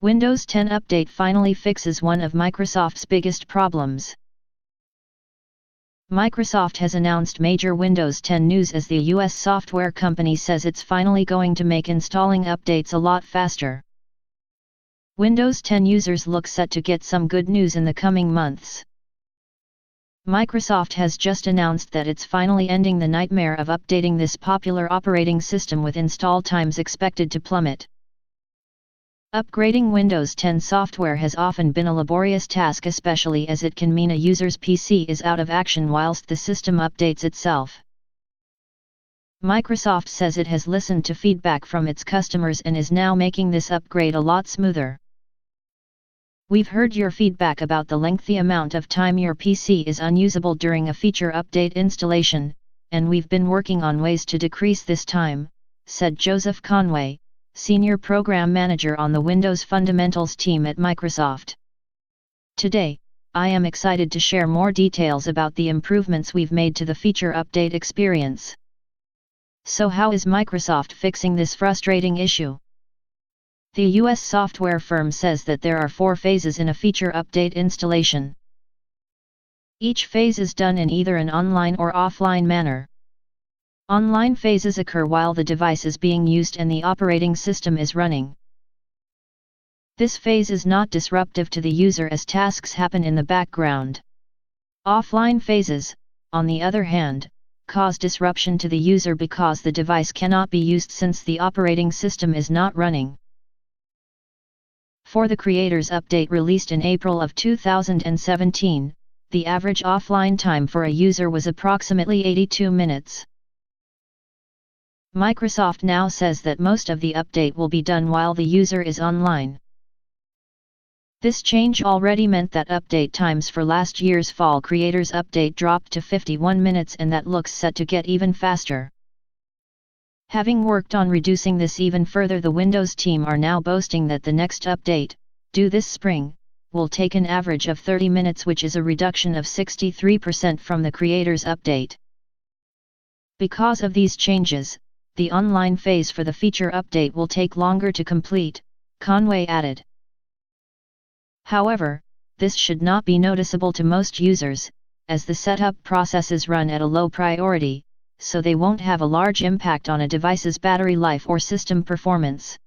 Windows 10 update finally fixes one of Microsoft's biggest problems. Microsoft has announced major Windows 10 news as the US software company says it's finally going to make installing updates a lot faster. Windows 10 users look set to get some good news in the coming months. Microsoft has just announced that it's finally ending the nightmare of updating this popular operating system with install times expected to plummet. Upgrading Windows 10 software has often been a laborious task, especially as it can mean a user's PC is out of action whilst the system updates itself. Microsoft says it has listened to feedback from its customers and is now making this upgrade a lot smoother. "We've heard your feedback about the lengthy amount of time your PC is unusable during a feature update installation, and we've been working on ways to decrease this time," said Joseph Conway, Senior Program Manager on the Windows Fundamentals team at Microsoft. "Today, I am excited to share more details about the improvements we've made to the feature update experience." So how is Microsoft fixing this frustrating issue? The US software firm says that there are 4 phases in a feature update installation. Each phase is done in either an online or offline manner. Online phases occur while the device is being used and the operating system is running. This phase is not disruptive to the user as tasks happen in the background. Offline phases, on the other hand, cause disruption to the user because the device cannot be used since the operating system is not running. For the Creators Update released in April of 2017, the average offline time for a user was approximately 82 minutes. Microsoft now says that most of the update will be done while the user is online. This change already meant that update times for last year's Fall Creators Update dropped to 51 minutes, and that looks set to get even faster. Having worked on reducing this even further, the Windows team are now boasting that the next update, due this spring, will take an average of 30 minutes, which is a reduction of 63% from the Creators Update. Because of these changes, the online phase for the feature update will take longer to complete, Conway added. However, this should not be noticeable to most users, as the setup processes run at a low priority, so they won't have a large impact on a device's battery life or system performance.